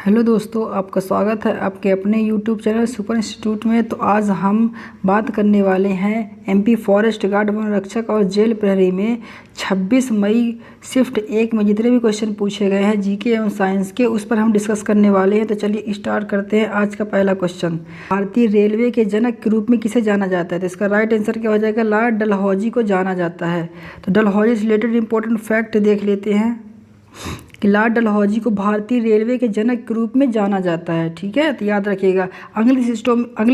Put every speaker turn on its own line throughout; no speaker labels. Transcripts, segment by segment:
Hello दोस्तों, आपका स्वागत है आपके अपने यूट्यूब चैनल सुपर इंस्टीट्यूट में। तो आज हम बात करने वाले हैं एमपी फॉरेस्ट गार्ड, वन रक्षक और जेल प्रहरी में 26 मई शिफ्ट 1 में जितने भी क्वेश्चन पूछे गए हैं जीके एवं साइंस के, उस पर हम डिस्कस करने वाले हैं। तो चलिए स्टार्ट करते हैं। आज का पहला क्वेश्चन, भारतीय रेलवे के जनक के रूप में किसे जाना जाता है? तो इसका राइट आंसर क्या हो जाएगा? लॉर्ड डलहौजी को जाना जाता है। तो डलहौजी से रिलेटेड इंपॉर्टेंट फैक्ट देख लेते हैं कि लॉर्ड डलहौजी को भारतीय रेलवे के जनक के रूप में जाना जाता है। ठीक है, तो याद रखिएगा, अगली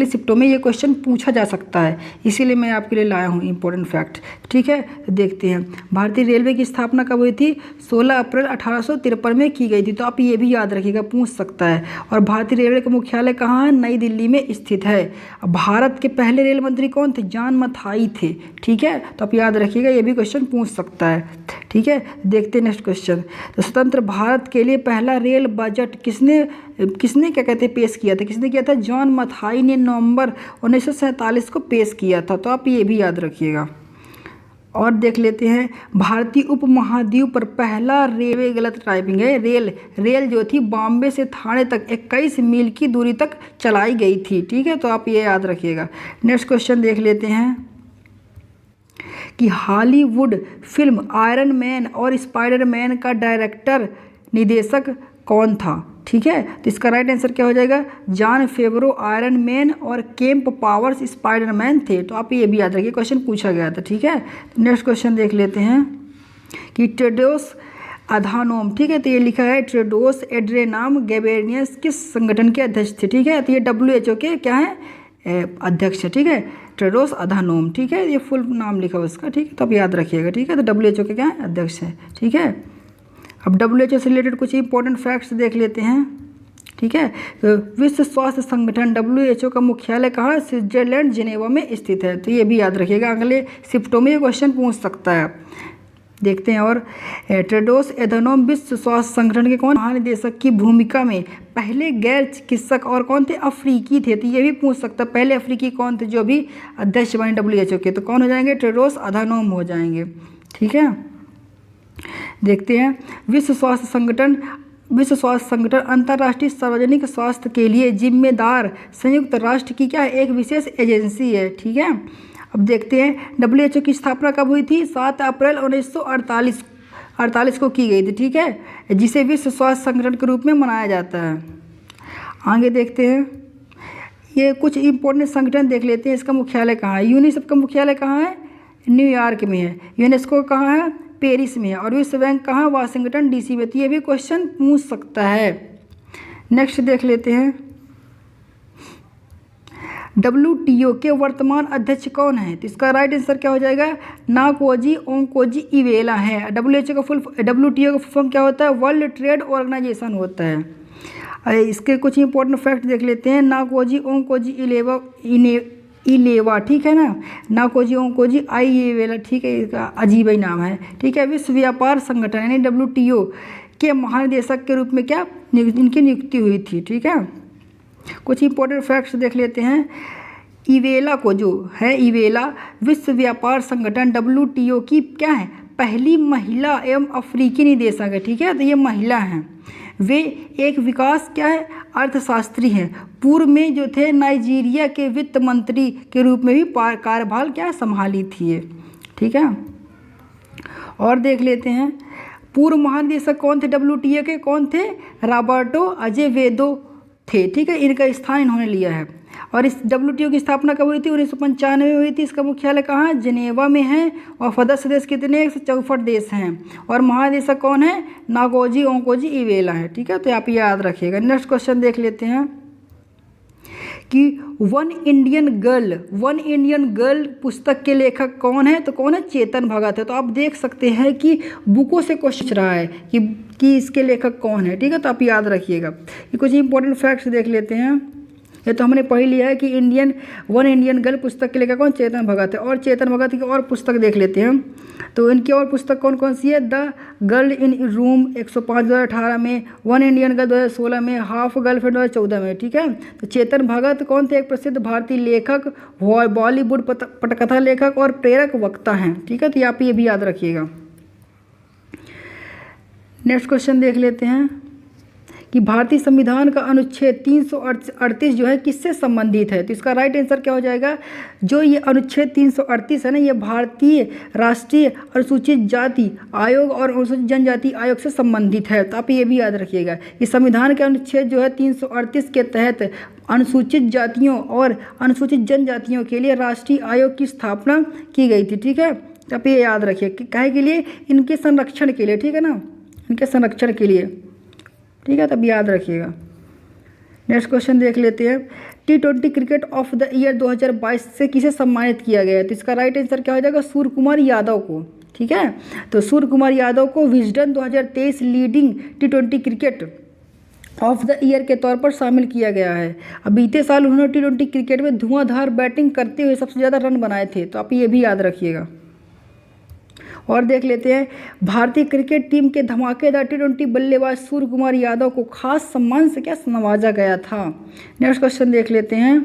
शिफ्टों में ये क्वेश्चन पूछा जा सकता है, इसीलिए मैं आपके लिए लाया हूँ इंपॉर्टेंट फैक्ट। ठीक है, तो देखते हैं भारतीय रेलवे की स्थापना कब हुई थी? 16 अप्रैल 1853 में की गई थी। तो आप ये भी याद रखिएगा, पूछ सकता है। और भारतीय रेलवे का मुख्यालय कहाँ है? नई दिल्ली में स्थित है। भारत के पहले रेल मंत्री कौन थे? जॉन मथाई थे। ठीक है, तो आप याद रखिएगा, ये भी क्वेश्चन पूछ सकता है। ठीक है, देखते हैं नेक्स्ट क्वेश्चन। तो स्वतंत्र भारत के लिए पहला रेल बजट किसने क्या कहते हैं पेश किया था? किसने किया था? जॉन मथाई ने नवंबर 1947 को पेश किया था। तो आप ये भी याद रखिएगा। और देख लेते हैं, भारतीय उपमहाद्वीप पर पहला रेलवे, गलत टाइपिंग है, रेल जो थी बॉम्बे से थाने तक 21 मील की दूरी तक चलाई गई थी। ठीक है, तो आप ये याद रखिएगा। नेक्स्ट क्वेश्चन देख लेते हैं कि हॉलीवुड फिल्म आयरन मैन और स्पाइडरमैन का डायरेक्टर निर्देशक कौन था? ठीक है, तो इसका राइट आंसर क्या हो जाएगा? जॉन फेवरो आयरन मैन और केम्प पावर्स स्पाइडरमैन थे। तो आप ये भी याद रखिए, क्वेश्चन पूछा गया था। ठीक है, तो नेक्स्ट क्वेश्चन देख लेते हैं कि टेड्रोस अधानोम, ठीक है, तो ये लिखा है टेड्रोस एड्रेनाम गैब्रियस किस संगठन के अध्यक्ष थे? ठीक है, तो ये WHO के क्या है? अध्यक्ष है। ठीक है, टेड्रोस अधानोम। ठीक है, ये फुल नाम लिखा है उसका। ठीक है, तो आप याद रखिएगा। ठीक है, तो WHO के क्या है? अध्यक्ष है। ठीक है, अब WHO से रिलेटेड कुछ इंपॉर्टेंट फैक्ट्स देख लेते हैं। ठीक है, तो विश्व स्वास्थ्य संगठन WHO का मुख्यालय कहाँ? स्विट्जरलैंड जिनेवा में स्थित है। तो ये भी याद रखिएगा, अगले शिफ्टों में ये क्वेश्चन पूछ सकता है। देखते हैं, और टेड्रोस एधानोम विश्व स्वास्थ्य संगठन के कौन महानिदेशक की भूमिका में पहले गैर चिकित्सक और कौन थे? अफ्रीकी थे। तो ये भी पूछ सकता है, पहले अफ्रीकी कौन थे जो भी अध्यक्ष बने WHO के? तो कौन हो जाएंगे? टेड्रोस अधानोम हो जाएंगे। ठीक है, देखते हैं, विश्व स्वास्थ्य संगठन अंतर्राष्ट्रीय सार्वजनिक स्वास्थ्य के लिए जिम्मेदार संयुक्त राष्ट्र की क्या है? एक विशेष एजेंसी है। ठीक है, अब देखते हैं WHO की स्थापना कब हुई थी? 7 अप्रैल 1948 को की गई थी। ठीक है, जिसे विश्व स्वास्थ्य संगठन के रूप में मनाया जाता है। आगे देखते हैं, ये कुछ इंपॉर्टेंट संगठन देख लेते हैं। इसका मुख्यालय कहाँ है? यूनिसेफ का मुख्यालय कहाँ है? न्यूयॉर्क में है। यूनेस्को कहाँ है? पेरिस में है। और विश्व बैंक कहाँ? वाशिंगटन DC में। तो ये भी क्वेश्चन पूछ सकता है। नेक्स्ट देख लेते हैं, WTO के वर्तमान अध्यक्ष कौन है? तो इसका राइट आंसर क्या हो जाएगा? नाकोजी ओंकोजी इवेला है। WTO का फुल फॉर्म क्या होता है? वर्ल्ड ट्रेड ऑर्गेनाइजेशन होता है। इसके कुछ इंपॉर्टेंट फैक्ट देख लेते हैं। नाकोजी ओंकोजी इलेवा, ठीक है ना, नाकोजी ओंकोजी इवेला। ठीक है, इसका अजीब ही नाम है। ठीक है, विश्व व्यापार संगठन यानी WTO के महानिदेशक के रूप में क्या इनकी नियुक्ति हुई थी? ठीक है, कुछ इंपॉर्टेंट फैक्ट्स देख लेते हैं। इवेला को जो है, इवेला विश्व व्यापार संगठन WTO की क्या है? पहली महिला एवं अफ्रीकी निदेशक है। ठीक है, तो ये महिला हैं। वे एक विकास क्या है? अर्थशास्त्री हैं। पूर्व में जो थे नाइजीरिया के वित्त मंत्री के रूप में भी कार्यभार क्या संभाली थी ये। ठीक है, और देख लेते हैं, पूर्व महानिदेशक कौन थे WTO के? कौन थे? रॉबर्टो अजेवेदो थे। ठीक है, इनका स्थान इन्होंने लिया है। और इस WTO की स्थापना कब हुई थी? 1995 में हुई थी। इसका मुख्यालय कहाँ है? जिनेवा में है। और सदस्य देश कितने? 164 देश हैं। और महानिदेशक कौन है? नाकोजी ओंकोजी इवेला है। ठीक है, तो आप याद रखिएगा। नेक्स्ट क्वेश्चन देख लेते हैं कि वन इंडियन गर्ल पुस्तक के लेखक कौन है? तो कौन है? चेतन भगत है। तो आप देख सकते हैं कि बुकों से क्वेश्चन पूछ रहा है कि इसके लेखक कौन है। ठीक है, तो आप याद रखिएगा। ये कुछ इंपॉर्टेंट फैक्ट्स देख लेते हैं। ये तो हमने पढ़ लिया है कि वन इंडियन गर्ल पुस्तक के लेखक कौन? चेतन भगत है। और चेतन भगत की और पुस्तक देख लेते हैं। तो इनकी और पुस्तक कौन कौन सी है? द गर्ल इन रूम 105 2018 में, वन इंडियन गर्ल 2016 में, हाफ गर्लफ्रेंड 2014 में। ठीक है, तो चेतन भगत कौन थे? एक प्रसिद्ध भारतीय लेखक, बॉलीवुड पटकथा लेखक और प्रेरक वक्ता हैं। ठीक है, तो आप ये भी याद रखिएगा। नेक्स्ट क्वेश्चन देख लेते हैं कि भारतीय संविधान का अनुच्छेद 338 जो है किससे संबंधित है? तो इसका राइट आंसर क्या हो जाएगा? जो ये अनुच्छेद 338 है ना, ये भारतीय राष्ट्रीय अनुसूचित जाति आयोग और अनुसूचित जनजाति आयोग से संबंधित है। तो आप ये भी याद रखिएगा कि संविधान के अनुच्छेद जो है 338 के तहत अनुसूचित जातियों और अनुसूचित जनजातियों के लिए राष्ट्रीय आयोग की स्थापना की गई थी। ठीक है, तो आप ये याद रखिए कि काहे के लिए? इनके संरक्षण के लिए। ठीक है ना, इनके संरक्षण के लिए। ठीक है, तब याद रखिएगा। नेक्स्ट क्वेश्चन देख लेते हैं। T20 cricket of the year 2022 से किसे सम्मानित किया गया है? तो इसका राइट आंसर क्या हो जाएगा? सूर्य कुमार यादव को। ठीक है, तो सूर्य कुमार यादव को Wisden 2023 leading T20 cricket of the year के तौर पर शामिल किया गया है। अब बीते साल उन्होंने T20 क्रिकेट में धुआंधार बैटिंग करते हुए सबसे ज़्यादा रन बनाए थे। तो आप ये भी याद रखिएगा। और देख लेते हैं, भारतीय क्रिकेट टीम के धमाकेदार T20 बल्लेबाज सूर्य कुमार यादव को खास सम्मान से क्या नवाजा गया था? नेक्स्ट क्वेश्चन देख लेते हैं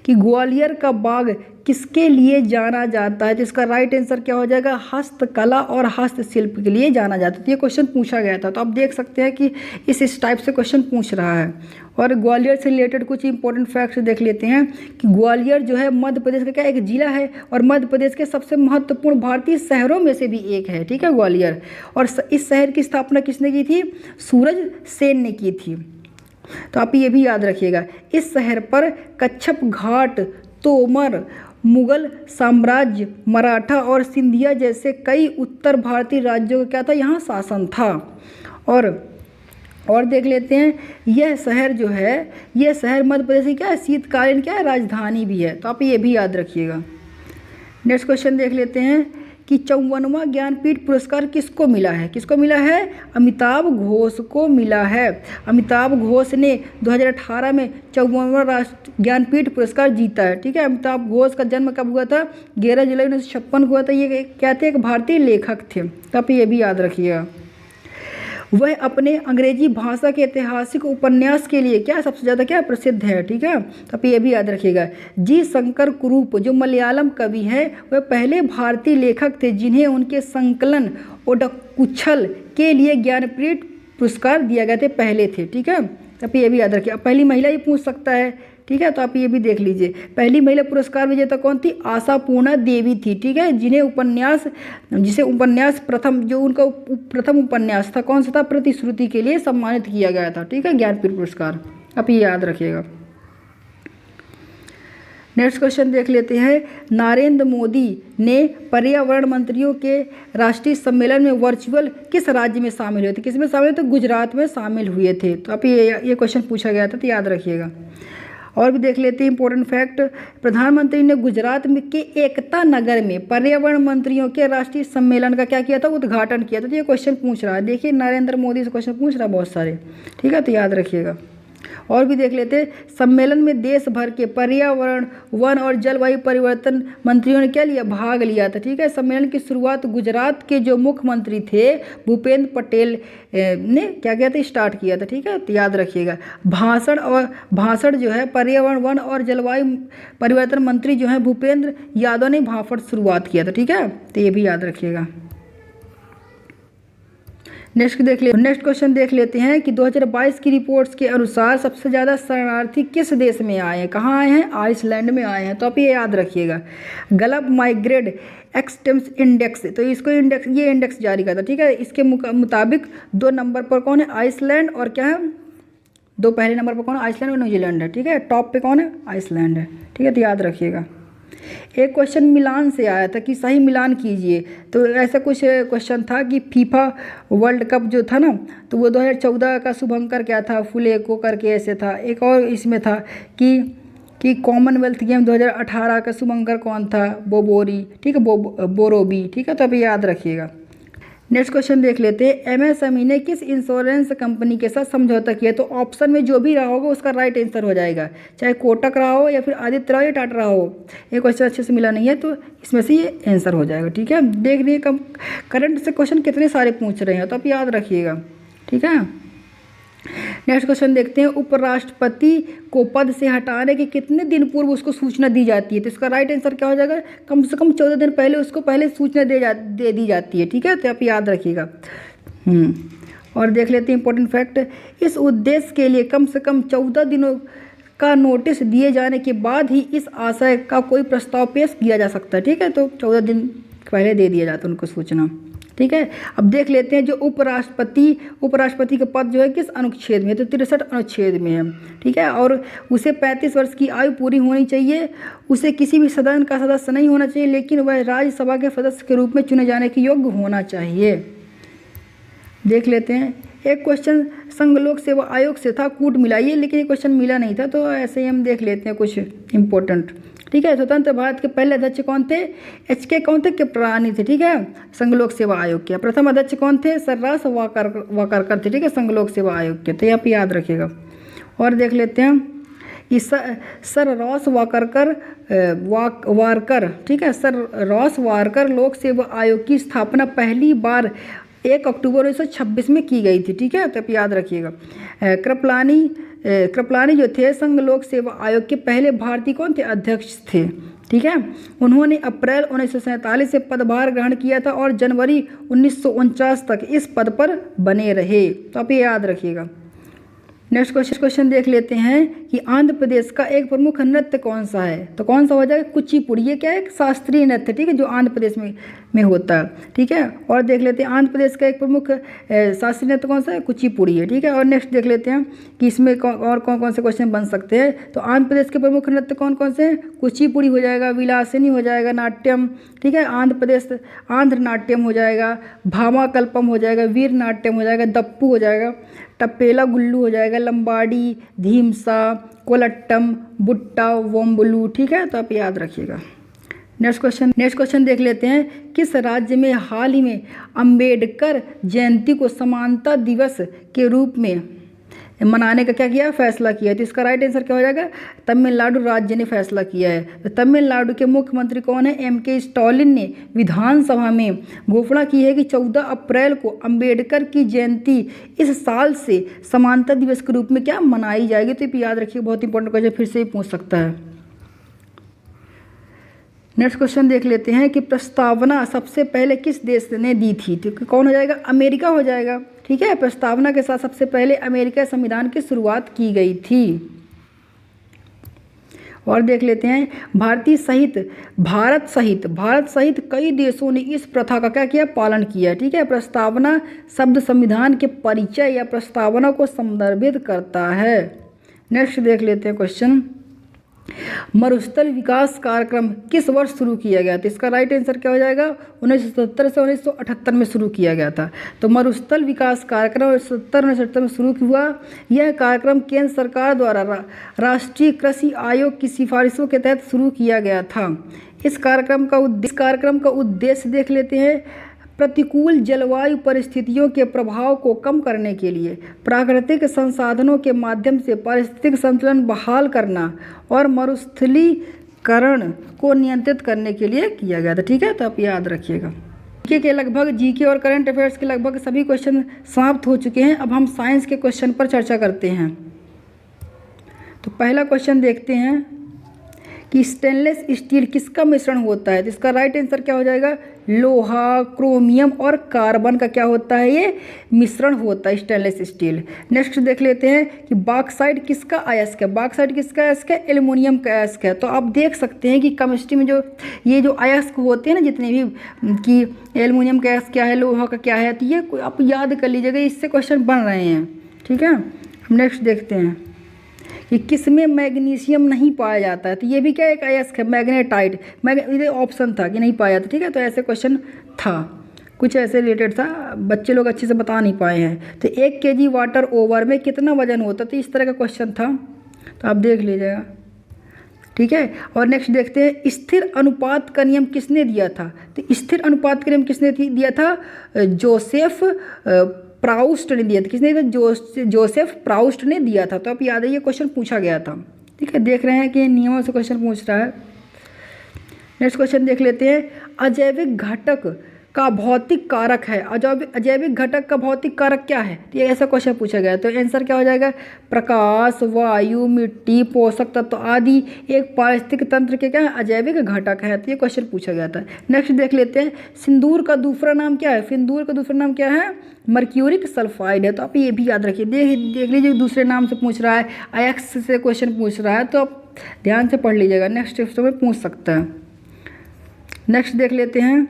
कि ग्वालियर का बाग किसके लिए जाना जाता है? तो इसका राइट आंसर क्या हो जाएगा? हस्तकला और हस्तशिल्प के लिए जाना जाता है। तो ये क्वेश्चन पूछा गया था, तो आप देख सकते हैं कि इस टाइप से क्वेश्चन पूछ रहा है। और ग्वालियर से रिलेटेड कुछ इंपॉर्टेंट फैक्ट्स देख लेते हैं कि ग्वालियर जो है मध्य प्रदेश का क्या एक जिला है और मध्य प्रदेश के सबसे महत्वपूर्ण भारतीय शहरों में से भी एक है। ठीक है, ग्वालियर। और इस शहर की स्थापना किसने की थी? सूरज सेन ने की थी। तो आप ये भी याद रखिएगा। इस शहर पर कच्छप घाट, तोमर, मुगल साम्राज्य, मराठा और सिंधिया जैसे कई उत्तर भारतीय राज्यों का क्या था? यहाँ शासन था। और देख लेते हैं, यह शहर जो है, यह शहर मध्य प्रदेश की क्या है? शीतकालीन क्या है? राजधानी भी है। तो आप ये भी याद रखिएगा। नेक्स्ट क्वेश्चन देख लेते हैं कि 54वां ज्ञानपीठ पुरस्कार किसको मिला है? किसको मिला है? अमिताभ घोष को मिला है। अमिताभ घोष ने 2018 में 54वां राष्ट्रीय ज्ञानपीठ पुरस्कार जीता है। ठीक है, अमिताभ घोष का जन्म कब हुआ था? 11 जुलाई 1956 को हुआ था। ये क्या थे? एक भारतीय लेखक थे। तो आप ये भी याद रखिएगा। वह अपने अंग्रेजी भाषा के ऐतिहासिक उपन्यास के लिए क्या सबसे ज़्यादा क्या प्रसिद्ध है? ठीक है, तो आप ये भी याद रखिएगा। जी शंकर कुरूप जो मलयालम कवि हैं, वह पहले भारतीय लेखक थे जिन्हें उनके संकलन ओडकुच्छल के लिए ज्ञानपीठ पुरस्कार दिया गया थे, पहले थे। ठीक है, तो आप ये भी याद रखिए। अब पहली महिला ही पूछ सकता है। ठीक है, तो आप ये भी देख लीजिए। पहली महिला पुरस्कार विजेता कौन थी? आशापूर्णा देवी थी। ठीक है, जिसे उपन्यास प्रथम जो उनका प्रथम उपन्यास था कौन सा था? प्रतिश्रुति के लिए सम्मानित किया गया था। ठीक है, ज्ञानपीठ पुरस्कार। आप ये याद रखिएगा। नेक्स्ट क्वेश्चन देख लेते हैं। नरेंद्र मोदी ने पर्यावरण मंत्रियों के राष्ट्रीय सम्मेलन में वर्चुअल किस राज्य में शामिल हुए थे? किस में शामिल हुए थे? गुजरात में शामिल हुए थे। तो आप ये क्वेश्चन पूछा गया था, तो याद रखिएगा। और भी देख लेते हैं इंपॉर्टेंट फैक्ट। प्रधानमंत्री ने गुजरात में के एकता नगर में पर्यावरण मंत्रियों के राष्ट्रीय सम्मेलन का क्या किया था? उद्घाटन किया था। तो ये क्वेश्चन पूछ रहा है। देखिए, नरेंद्र मोदी से क्वेश्चन पूछ रहा है बहुत सारे। ठीक है, तो याद रखिएगा। और भी देख लेते हैं। सम्मेलन में देश भर के पर्यावरण, वन और जलवायु परिवर्तन मंत्रियों ने क्या लिया? भाग लिया था। ठीक है, सम्मेलन की शुरुआत गुजरात के जो मुख्यमंत्री थे भूपेंद्र पटेल ने क्या किया था? स्टार्ट किया था। ठीक है, तो याद रखिएगा। भाषण जो है पर्यावरण, वन और जलवायु परिवर्तन मंत्री जो है भूपेंद्र यादव ने भाषण शुरुआत किया था। ठीक है, तो ये भी याद रखिएगा। नेक्स्ट क्वेश्चन देख लेते हैं कि 2022 की रिपोर्ट्स के अनुसार सबसे ज़्यादा शरणार्थी किस देश में आए हैं? कहाँ आए हैं? आइसलैंड में आए हैं। तो आप ये याद रखिएगा। गल्फ माइग्रेट एक्सटेम्स इंडेक्स, तो इसको ये इंडेक्स जारी करता है। ठीक है, इसके मुताबिक 2 नंबर पर कौन है? आइसलैंड। और क्या है? 2 पहले नंबर पर कौन है? आइसलैंड और न्यूजीलैंड है। ठीक है, टॉप पे कौन है? आइसलैंड है। ठीक है, तो याद रखिएगा। एक क्वेश्चन मिलान से आया था कि सही मिलान कीजिए। तो ऐसा कुछ क्वेश्चन था कि फीफा वर्ल्ड कप जो था ना, तो वो 2014 का शुभंकर क्या था? फुलेको करके ऐसे था। एक और इसमें था कि कॉमनवेल्थ गेम 2018 का शुभंकर कौन था? बोबोरी। ठीक है, बोरोबी। ठीक है, तो अभी याद रखिएगा। नेक्स्ट क्वेश्चन देख लेते हैं। एमएसएमई ने किस इंश्योरेंस कंपनी के साथ समझौता किया? तो ऑप्शन में जो भी रहा होगा उसका राइट आंसर हो जाएगा, चाहे कोटक रहा हो या फिर आदित्य रहा हो या टाटा रहा हो। ये क्वेश्चन अच्छे से मिला नहीं है, तो इसमें से ये आंसर हो जाएगा। ठीक है, देख रही है करंट से क्वेश्चन कितने सारे पूछ रहे हैं, तो आप याद रखिएगा। ठीक है, नेक्स्ट क्वेश्चन देखते हैं। उपराष्ट्रपति को पद से हटाने के कितने दिन पूर्व उसको सूचना दी जाती है? तो इसका राइट आंसर क्या हो जाएगा? कम से कम 14 दिन पहले उसको सूचना दे दी जाती है। ठीक है, तो आप याद रखिएगा। और देख लेते हैं इंपॉर्टेंट फैक्ट, इस उद्देश्य के लिए कम से कम 14 दिनों का नोटिस दिए जाने के बाद ही इस आशय का कोई प्रस्ताव पेश किया जा सकता है। ठीक है, तो 14 दिन पहले दे दिया जाता है उनको सूचना। ठीक है, अब देख लेते हैं जो उपराष्ट्रपति का पद जो है किस अनुच्छेद में है, तो 63 अनुच्छेद में है। ठीक है, और उसे 35 वर्ष की आयु पूरी होनी चाहिए, उसे किसी भी सदन का सदस्य नहीं होना चाहिए, लेकिन वह राज्यसभा के सदस्य के रूप में चुने जाने के योग्य होना चाहिए। देख लेते हैं, एक क्वेश्चन संघ लोक सेवा आयोग से था, कूट मिलाइए, लेकिन ये क्वेश्चन मिला नहीं था, तो ऐसे ही हम देख लेते हैं कुछ इंपॉर्टेंट। ठीक है, स्वतंत्र भारत के पहले अध्यक्ष कौन थे, HK कौन थे, कृपलानी थे। ठीक है, संघ लोक सेवा आयोग के प्रथम अध्यक्ष कौन थे, सर रॉस वाकरकर थे। ठीक है, संघ लोक सेवा आयोग के, तो यहाँ पे याद रखिएगा। और देख लेते हैं कि सर रॉस वाकरकर ठीक है, सर रॉस वाकरकर लोक सेवा आयोग की स्थापना पहली बार 1 अक्टूबर 1926 में की गई थी। ठीक है, तो आप याद रखिएगा। कृपलानी जो थे संघ लोक सेवा आयोग के पहले भारतीय कौन थे, अध्यक्ष थे। ठीक है, उन्होंने अप्रैल 1947 से पदभार ग्रहण किया था और जनवरी 1949 तक इस पद पर बने रहे, तो आप ये याद रखिएगा। नेक्स्ट क्वेश्चन देख लेते हैं कि आंध्र प्रदेश का एक प्रमुख नृत्य कौन सा है, तो कौन सा हो जाएगा, कुचिपुड़ी। ये क्या है, एक शास्त्रीय नृत्य। ठीक है, जो आंध्र प्रदेश में होता है। ठीक है, और देख लेते हैं आंध्र प्रदेश का एक प्रमुख शास्त्रीय नृत्य कौन सा है, कुचिपुड़ी है। ठीक है, और नेक्स्ट देख लेते हैं कि इसमें और कौन कौन से क्वेश्चन बन सकते हैं, तो आंध्र प्रदेश के प्रमुख नृत्य कौन कौन से हैं, कुचिपुड़ी हो जाएगा, विलासिनी हो जाएगा, नाट्यम। ठीक है, आंध्र नाट्यम हो जाएगा, भामाकल्पम हो जाएगा, वीर नाट्यम हो जाएगा, दप्पू हो जाएगा, टप्पेला गुल्लू हो जाएगा, लंबाड़ी, धीमसा, कोलट्टम, बुट्टा, वोम्बलू। ठीक है, तो आप याद रखिएगा। नेक्स्ट क्वेश्चन देख लेते हैं, किस राज्य में हाल ही में अंबेडकर जयंती को समानता दिवस के रूप में मनाने का क्या किया, फैसला किया, तो इसका राइट आंसर क्या हो जाएगा, तमिलनाडु राज्य ने फैसला किया है। तो तमिलनाडु के मुख्यमंत्री कौन है, MK स्टालिन ने विधानसभा में घोषणा की है कि 14 अप्रैल को अंबेडकर की जयंती इस साल से समानता दिवस के रूप में क्या मनाई जाएगी। तो ये याद रखिए, बहुत इंपॉर्टेंट क्वेश्चन फिर से ही पूछ सकता है। नेक्स्ट क्वेश्चन देख लेते हैं कि प्रस्तावना सबसे पहले किस देश ने दी थी, तो कौन हो जाएगा, अमेरिका हो जाएगा। ठीक है, प्रस्तावना के साथ सबसे पहले अमेरिका संविधान की शुरुआत की गई थी। और देख लेते हैं, भारत सहित कई देशों ने इस प्रथा का क्या किया, पालन किया। ठीक है, प्रस्तावना शब्द संविधान के परिचय या प्रस्तावना को संदर्भित करता है। नेक्स्ट देख लेते हैं क्वेश्चन, मरुस्थल विकास कार्यक्रम किस वर्ष शुरू किया गया था, इसका राइट आंसर क्या हो जाएगा, 1970 से 1978 में शुरू किया गया था। तो मरुस्थल विकास कार्यक्रम 1970 में शुरू हुआ। यह कार्यक्रम केंद्र सरकार द्वारा राष्ट्रीय कृषि आयोग की सिफारिशों के तहत शुरू किया गया था। इस कार्यक्रम का उद्देश्य देख लेते हैं, प्रतिकूल जलवायु परिस्थितियों के प्रभाव को कम करने के लिए प्राकृतिक संसाधनों के माध्यम से पारिस्थितिक संतुलन बहाल करना और मरुस्थलीकरण को नियंत्रित करने के लिए किया गया था। ठीक है, तो आप याद रखिएगा। जीके और करंट अफेयर्स के लगभग सभी क्वेश्चन समाप्त हो चुके हैं। अब हम साइंस के क्वेश्चन पर चर्चा करते हैं। तो पहला क्वेश्चन देखते हैं कि स्टेनलेस स्टील किसका मिश्रण होता है, तो इसका राइट आंसर क्या हो जाएगा, लोहा, क्रोमियम और कार्बन का क्या होता है, ये मिश्रण होता है स्टेनलेस स्टील। नेक्स्ट देख लेते हैं कि बॉक्साइट किसका अयस्क है, बॉक्साइट किसका अयस्क है, एल्युमिनियम का अयस्क है। तो आप देख सकते हैं कि केमिस्ट्री में जो ये जो अयस्क होते हैं ना जितने भी, कि एल्युमिनियम का अयस्क क्या है, लोहा का क्या है, तो ये आप याद कर लीजिएगा, इससे क्वेश्चन बन रहे हैं। ठीक है, हम नेक्स्ट देखते हैं कि किसमें मैग्नीशियम नहीं पाया जाता है, तो ये भी क्या एक अयस्क है, मैग्नेटाइट। ये ऑप्शन था कि नहीं पाया जाता। ठीक है, तो ऐसे क्वेश्चन था, कुछ ऐसे रिलेटेड था, बच्चे लोग अच्छे से बता नहीं पाए हैं। तो 1 kg वाटर ओवर में कितना वजन होता, तो इस तरह का क्वेश्चन था, तो आप देख लीजिएगा। ठीक है, और नेक्स्ट देखते हैं, स्थिर अनुपात का नियम किसने दिया था, तो स्थिर अनुपात का नियम किसने दिया था, जोसेफ प्राउस्ट ने दिया था। किसने दिया था, जोसेफ प्राउस्ट ने दिया था। तो आप याद है, ये क्वेश्चन पूछा गया था। ठीक है, देख रहे हैं कि नियमों से क्वेश्चन पूछ रहा है। नेक्स्ट क्वेश्चन देख लेते हैं, अजैविक घटक का भौतिक कारक है। अजैविक घटक का भौतिक कारक क्या है? तो ये ऐसा क्वेश्चन पूछा गया है। तो आंसर क्या हो जाएगा? प्रकाश, वायु, मिट्टी, पोषक तत्व आदि एक पारिस्थितिक तंत्र के क्या है? अजैविक घटक है। तो ये क्वेश्चन पूछा गया था। नेक्स्ट देख लेते हैं, सिंदूर का दूसरा नाम क्या है? सिंदूर का दूसरा नाम क्या है? मर्क्यूरिक सल्फाइड है। तो आप ये भी याद रखिए। देख लीजिए दूसरे नाम से पूछ रहा है, अयस्क से क्वेश्चन पूछ रहा है, तो आप ध्यान से पढ़ लीजिएगा, नेक्स्ट टेस्ट में पूछ सकता है। नेक्स्ट देख लेते हैं,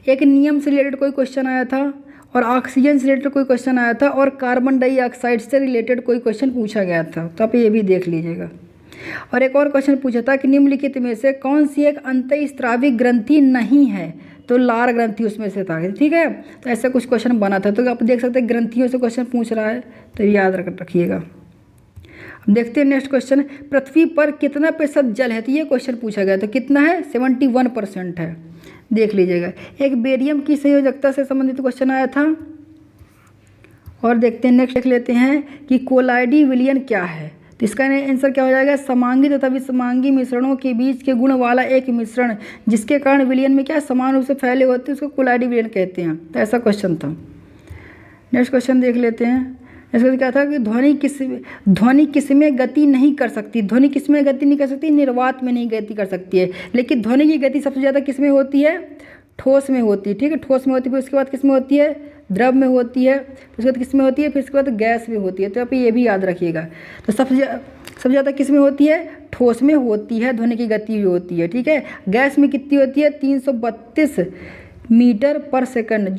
एक नियम से रिलेटेड कोई क्वेश्चन आया था और ऑक्सीजन से रिलेटेड कोई क्वेश्चन आया था और कार्बन डाइऑक्साइड से रिलेटेड कोई क्वेश्चन पूछा गया था। तो आप ये भी देख लीजिएगा। और एक और क्वेश्चन पूछा था कि निम्नलिखित में से कौन सी एक अंतःस्रावी ग्रंथि नहीं है? तो लार ग्रंथि उसमें से था। ठीक है, तो ऐसा कुछ क्वेश्चन बना था। तो आप देख सकते हैं ग्रंथियों से क्वेश्चन पूछ रहा है, तो याद रखिएगा। देखते हैं नेक्स्ट क्वेश्चन, पृथ्वी पर कितना प्रतिशत जल है? तो ये क्वेश्चन पूछा गया। तो कितना है? 71% है। देख लीजिएगा। एक बेरियम की संयोजकता से संबंधित क्वेश्चन आया था। और देखते हैं नेक्स्ट देख लेते हैं कि कोलाइडी विलयन क्या है? तो इसका आंसर क्या हो जाएगा? समांगी तथा विसमांगी मिश्रणों के बीच के गुण वाला एक मिश्रण जिसके कारण विलयन में क्या समान रूप से फैले होते हैं, उसको कोलाइडी विलयन कहते हैं। तो ऐसा क्वेश्चन था। नेक्स्ट क्वेश्चन देख लेते हैं। इसका क्या था कि ध्वनि किसमें गति नहीं कर सकती? ध्वनि किसमें गति नहीं कर सकती? निर्वात में नहीं गति कर सकती है। लेकिन ध्वनि की गति सबसे ज़्यादा किसमें होती है? ठोस में होती है। ठीक है, ठोस में होती है। फिर उसके बाद किसमें होती है? द्रव में होती है। फिर उसके बाद किसमें होती है? फिर उसके बाद गैस में होती है। तो आप ये भी याद रखिएगा। तो सबसे ज़्यादा किसमें होती है? ठोस में होती है, ध्वनि की गति होती है। ठीक है, गैस में कितनी होती है? 332 मीटर पर सेकंड।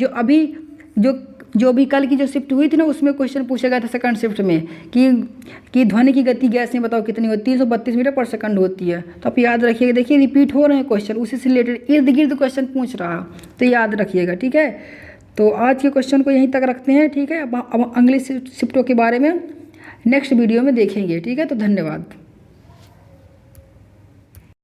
जो भी कल की जो शिफ्ट हुई थी ना, उसमें क्वेश्चन पूछा गया था सेकंड शिफ्ट में कि ध्वनि की गति गैस में बताओ कितनी होती है? 332 मीटर पर सेकंड होती है। तो आप याद रखिएगा। देखिए रिपीट हो रहे हैं क्वेश्चन, उसी से रिलेटेड इर्द गिर्द क्वेश्चन पूछ रहा, तो याद रखिएगा। ठीक है, तो आज के क्वेश्चन को यहीं तक रखते हैं। ठीक है, अब अगली शिफ्टों के बारे में नेक्स्ट वीडियो में देखेंगे। ठीक है, तो धन्यवाद।